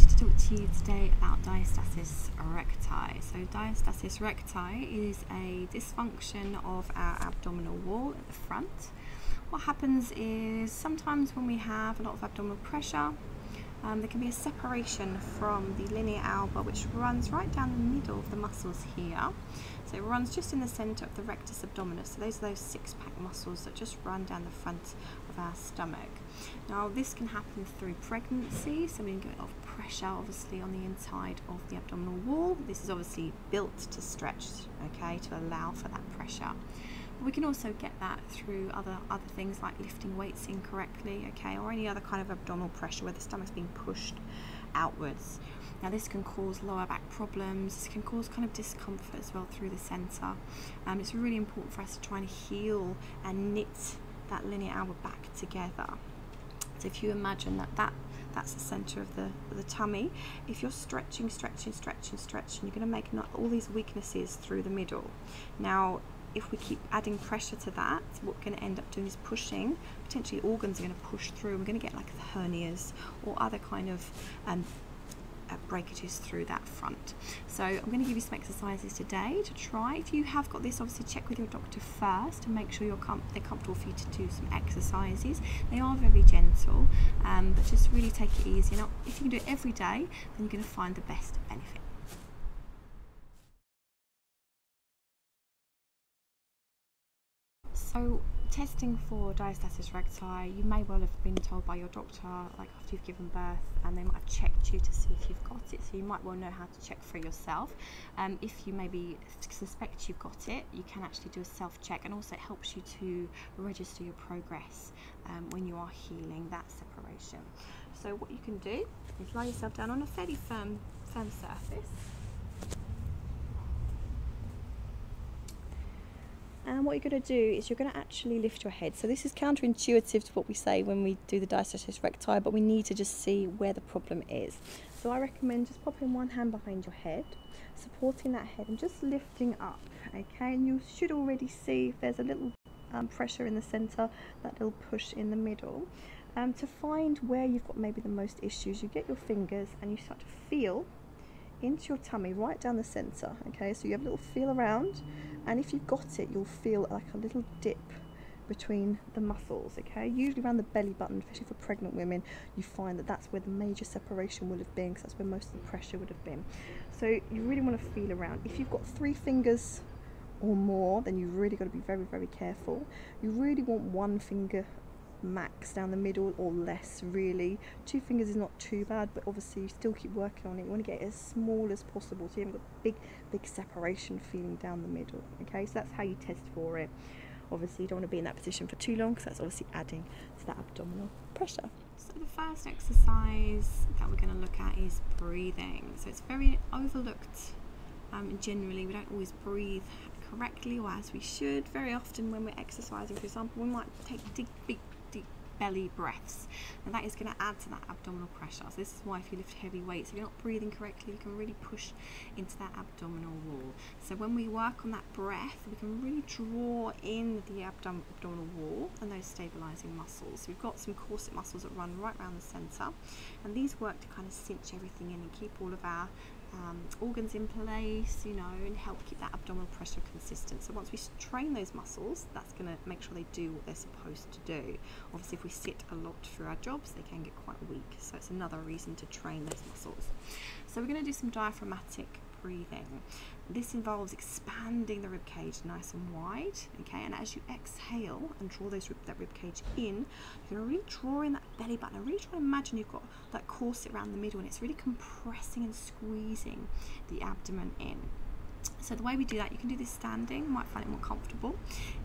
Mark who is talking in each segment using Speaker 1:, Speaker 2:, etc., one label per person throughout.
Speaker 1: wanted to talk to you today about diastasis recti. So diastasis recti is a dysfunction of our abdominal wall at the front. What happens is sometimes when we have a lot of abdominal pressure, there can be a separation from the linea alba, which runs right down the middle of the muscles here. So it runs just in the centre of the rectus abdominis. So those are those six-pack muscles that just run down the front of our stomach. Now this can happen through pregnancy, so we can get a lot of pressure obviously on the inside of the abdominal wall. This is obviously built to stretch, okay, to allow for that pressure. We can also get that through other things like lifting weights incorrectly, okay, or any other kind of abdominal pressure where the stomach's being pushed outwards. Now this can cause lower back problems, this can cause kind of discomfort as well through the centre. It's really important for us to try and heal and knit that linea alba back together. So if you imagine that's the centre of the tummy, if you're stretching, you're going to make all these weaknesses through the middle. Now if we keep adding pressure to that, what we're going to end up doing is pushing, potentially organs are going to push through. We're going to get like hernias or other kind of breakages through that front. So I'm going to give you some exercises today to try. If you have got this, obviously check with your doctor first and make sure they're comfortable for you to do some exercises. They are very gentle, but just really take it easy. Now, if you can do it every day, then you're going to find the best benefit. So testing for diastasis recti, you may well have been told by your doctor, like after you've given birth, and they might have checked you to see if you've got it, so you might well know how to check for yourself. If you maybe suspect you've got it, you can actually do a self-check, and also it helps you to register your progress when you are healing that separation. So what you can do is lie yourself down on a fairly firm surface. And what you're going to do is you're going to actually lift your head. So this is counterintuitive to what we say when we do the diastasis recti, but we need to just see where the problem is. So I recommend just popping one hand behind your head, supporting that head and just lifting up, okay? And you should already see if there's a little pressure in the centre, that little push in the middle. To find where you've got maybe the most issues, you get your fingers and you start to feel into your tummy right down the centre, okay? So you have a little feel around, and if you've got it, you'll feel like a little dip between the muscles, okay? Usually around the belly button, especially for pregnant women, you find that that's where the major separation would have been, because that's where most of the pressure would have been. So you really want to feel around. If you've got 3 fingers or more, then you've really got to be very, very careful. You really want 1 finger max down the middle, or less really. 2 fingers is not too bad, but obviously you still keep working on it. You want to get it as small as possible so you haven't got big separation feeling down the middle, okay? So that's how you test for it. Obviously you don't want to be in that position for too long, because that's obviously adding to that abdominal pressure. So the first exercise that we're going to look at is breathing. So it's very overlooked. Generally we don't always breathe correctly or as we should. Very often when we're exercising, for example, we might take big deep belly breaths, and that is going to add to that abdominal pressure. So this is why if you lift heavy weights, if you're not breathing correctly, you can really push into that abdominal wall. So when we work on that breath, we can really draw in the abdominal wall and those stabilising muscles. So we've got some corset muscles that run right around the centre, and these work to kind of cinch everything in and keep all of our organs in place, you know, and help keep that abdominal pressure consistent. So once we train those muscles, that's going to make sure they do what they're supposed to do. Obviously if we sit a lot through our jobs, they can get quite weak, so it's another reason to train those muscles. So we're going to do some diaphragmatic breathing. This involves expanding the rib cage nice and wide, okay, and as you exhale and draw that rib cage in, you're going to really draw in that belly button and really try to imagine you've got that corset around the middle, and it's really compressing and squeezing the abdomen in. So the way we do that, you can do this standing, you might find it more comfortable,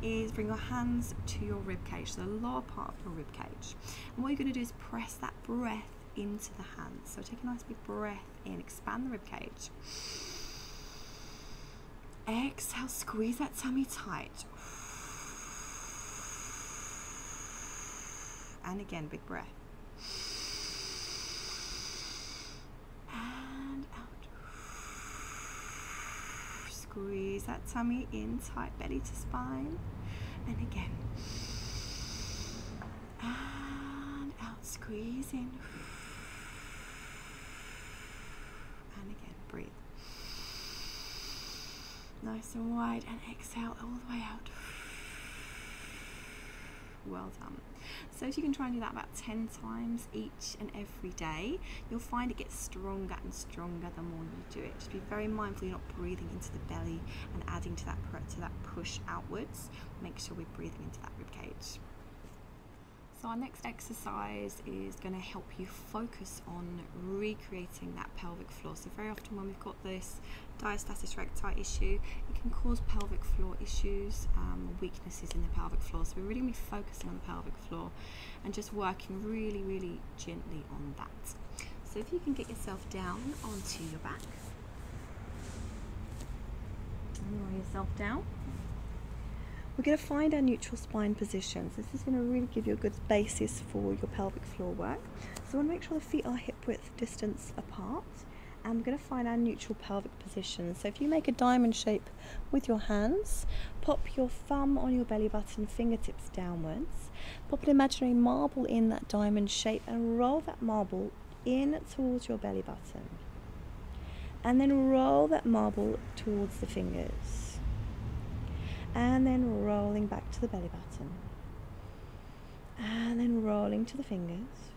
Speaker 1: is bring your hands to your rib cage, so the lower part of your rib cage, and what you're going to do is press that breath into the hands. So take a nice big breath in, expand the rib cage. Exhale, squeeze that tummy tight. And again, big breath. And out. Squeeze that tummy in tight, belly to spine. And again. And out, squeeze in. breathe. Nice and wide, and exhale all the way out. Well done. So if you can try and do that about 10 times each and every day, you'll find it gets stronger and stronger the more you do it. Just be very mindful you're not breathing into the belly and adding to that push outwards. Make sure we're breathing into that rib cage. So our next exercise is going to help you focus on recreating that pelvic floor. So very often when we've got this diastasis recti issue, it can cause pelvic floor issues, weaknesses in the pelvic floor. So we're really going to be focusing on the pelvic floor and just working really, really gently on that. So if you can get yourself down onto your back, and roll yourself down. We're going to find our neutral spine positions. This is going to really give you a good basis for your pelvic floor work. So I want to make sure the feet are hip width distance apart, and we're going to find our neutral pelvic position. So if you make a diamond shape with your hands, pop your thumb on your belly button, fingertips downwards, pop an imaginary marble in that diamond shape and roll that marble in towards your belly button, and then roll that marble towards the fingers. And then rolling back to the belly button, and then rolling to the fingers.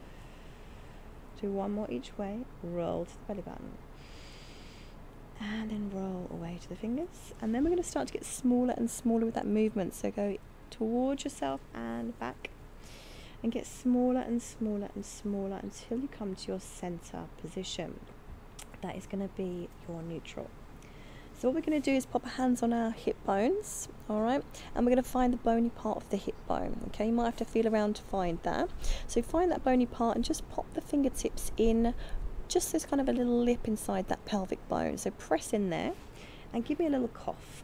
Speaker 1: Do one more each way, roll to the belly button, and then roll away to the fingers. And then we're going to start to get smaller and smaller with that movement, so go towards yourself and back, and get smaller and smaller and smaller until you come to your center position. That is going to be your neutral. So what we're going to do is pop our hands on our hip bones, alright, and we're going to find the bony part of the hip bone, okay? You might have to feel around to find that. So find that bony part and just pop the fingertips in, just this kind of a little lip inside that pelvic bone. So press in there and give me a little cough,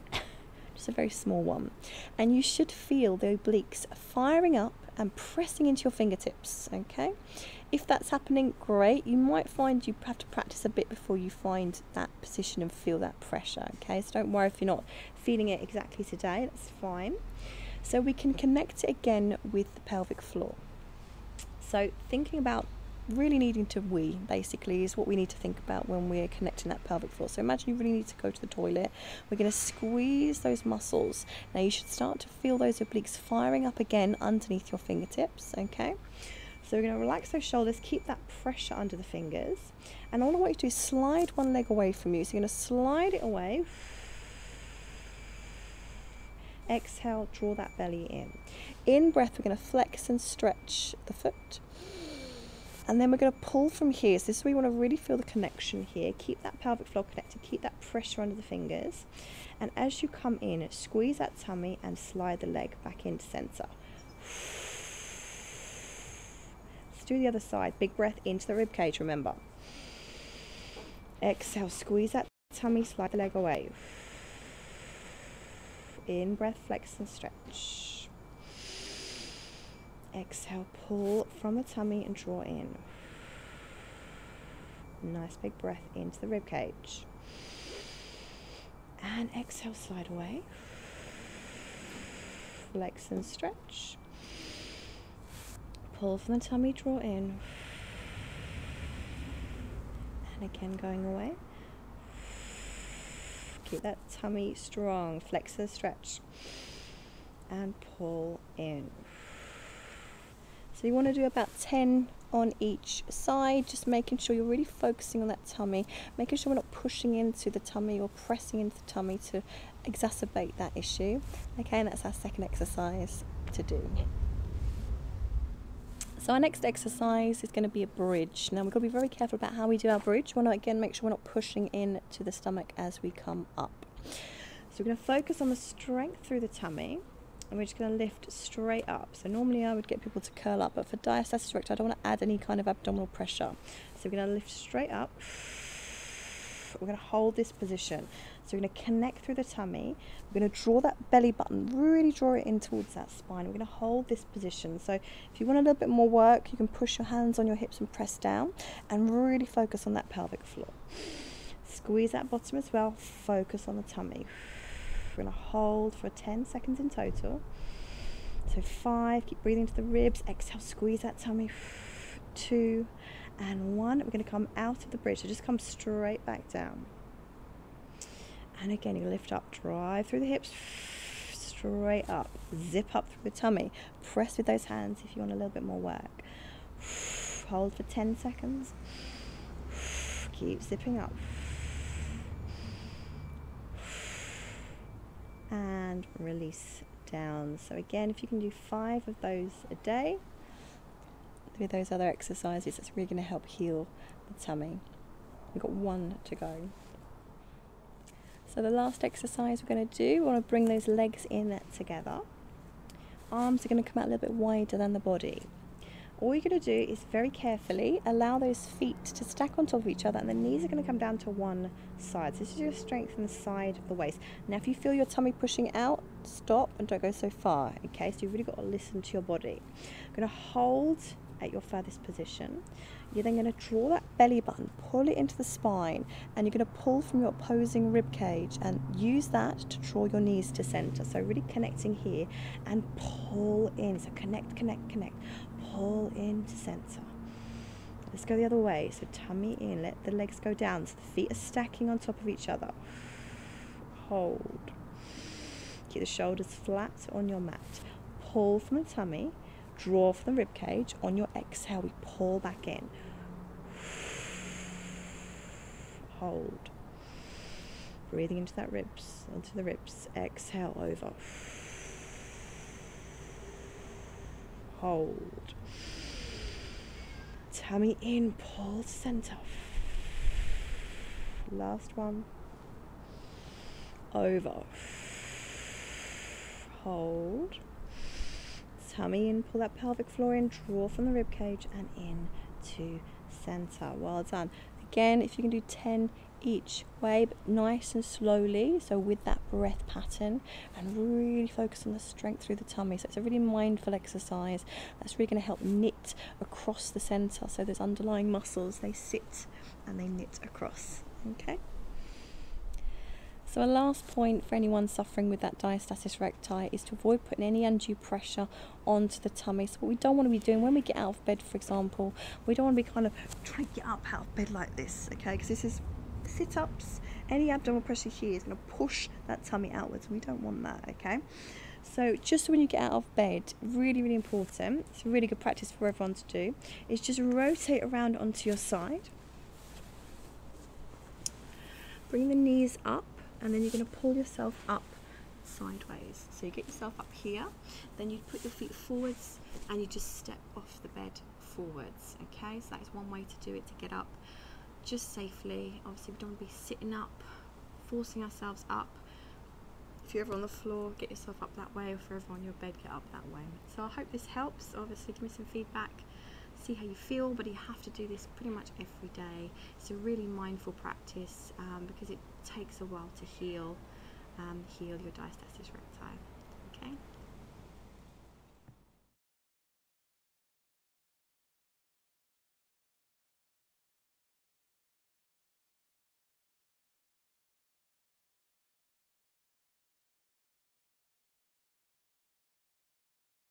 Speaker 1: just a very small one. And you should feel the obliques firing up and pressing into your fingertips, okay? If that's happening, great. You might find you have to practice a bit before you find that position and feel that pressure, okay? So don't worry if you're not feeling it exactly today, that's fine. So we can connect it again with the pelvic floor. So thinking about really needing to wee, basically, is what we need to think about when we're connecting that pelvic floor. So imagine you really need to go to the toilet. We're going to squeeze those muscles. Now you should start to feel those obliques firing up again underneath your fingertips, okay? So we're going to relax those shoulders, keep that pressure under the fingers, and all I want you to do is slide one leg away from you. So you're going to slide it away. Exhale, draw that belly in. In breath, we're going to flex and stretch the foot. And then we're going to pull from here. So this is where we want to really feel the connection here. Keep that pelvic floor connected, keep that pressure under the fingers. And as you come in, squeeze that tummy and slide the leg back into center. Do the other side. Big breath into the rib cage, remember. Exhale, squeeze that tummy, slide the leg away. In breath, flex and stretch. Exhale, pull from the tummy and draw in. Nice big breath into the rib cage. And exhale, slide away. Flex and stretch. Pull from the tummy, draw in, and again going away. Keep that tummy strong, flex and stretch, and pull in. So you want to do about 10 on each side, just making sure you're really focusing on that tummy, making sure we're not pushing into the tummy or pressing into the tummy to exacerbate that issue. Okay, and that's our second exercise to do. So our next exercise is going to be a bridge. Now we've got to be very careful about how we do our bridge. We want to again make sure we're not pushing in to the stomach as we come up. So we're going to focus on the strength through the tummy, and we're just going to lift straight up. So normally I would get people to curl up, but for diastasis recti I don't want to add any kind of abdominal pressure. So we're going to lift straight up. We're going to hold this position. So we're going to connect through the tummy. We're going to draw that belly button, really draw it in towards that spine. We're going to hold this position. So if you want a little bit more work, you can push your hands on your hips and press down and really focus on that pelvic floor. Squeeze that bottom as well. Focus on the tummy. We're going to hold for 10 seconds in total. So 5, keep breathing into the ribs. Exhale, squeeze that tummy. 2 and 1. We're going to come out of the bridge. So just come straight back down. And again, you lift up, drive through the hips, straight up, zip up through the tummy. Press with those hands if you want a little bit more work. Hold for 10 seconds. Keep zipping up. And release down. So again, if you can do 5 of those a day with those other exercises, that's really going to help heal the tummy. We've got 1 to go. So the last exercise we're going to do, we want to bring those legs in together. Arms are going to come out a little bit wider than the body. All you're going to do is very carefully allow those feet to stack on top of each other, and the knees are going to come down to one side. So this is going to strengthen the side of the waist. Now if you feel your tummy pushing out, stop and don't go so far, okay? So you've really got to listen to your body. I'm going to hold at your furthest position. You're then going to draw that belly button, pull it into the spine, and you're going to pull from your opposing rib cage and use that to draw your knees to center. So really connecting here and pull in. So connect, connect, connect. Pull into center. Let's go the other way. So tummy in, let the legs go down. So the feet are stacking on top of each other. Hold. Keep the shoulders flat on your mat. Pull from the tummy. Draw from the rib cage. On your exhale, we pull back in. Hold. Breathing into that ribs, onto the ribs. Exhale over. Hold. Tummy in, pull center. Last one. Over. Hold. Tummy in, pull that pelvic floor in, draw from the rib cage and in to center. Well done. Again, if you can do 10 each way, but nice and slowly, so with that breath pattern, and really focus on the strength through the tummy. So it's a really mindful exercise that's really going to help knit across the center, so those underlying muscles, they sit and they knit across. Okay. So a last point for anyone suffering with that diastasis recti is to avoid putting any undue pressure onto the tummy. So what we don't want to be doing when we get out of bed, for example, we don't want to be kind of trying to get up out of bed like this, okay? Because this is sit-ups. Any abdominal pressure here is going to push that tummy outwards, and we don't want that, okay? So just when you get out of bed, really, really important, it's a really good practice for everyone to do, is just rotate around onto your side. Bring the knees up, and then you're going to pull yourself up sideways. So you get yourself up here, then you put your feet forwards and you just step off the bed forwards, okay? So that is one way to do it, to get up just safely. Obviously we don't want to be sitting up, forcing ourselves up. If you're ever on the floor, get yourself up that way, or if you're ever on your bed, get up that way. So I hope this helps. Obviously give me some feedback, see how you feel, but you have to do this pretty much every day. It's a really mindful practice because it takes a while to heal your diastasis recti. Okay.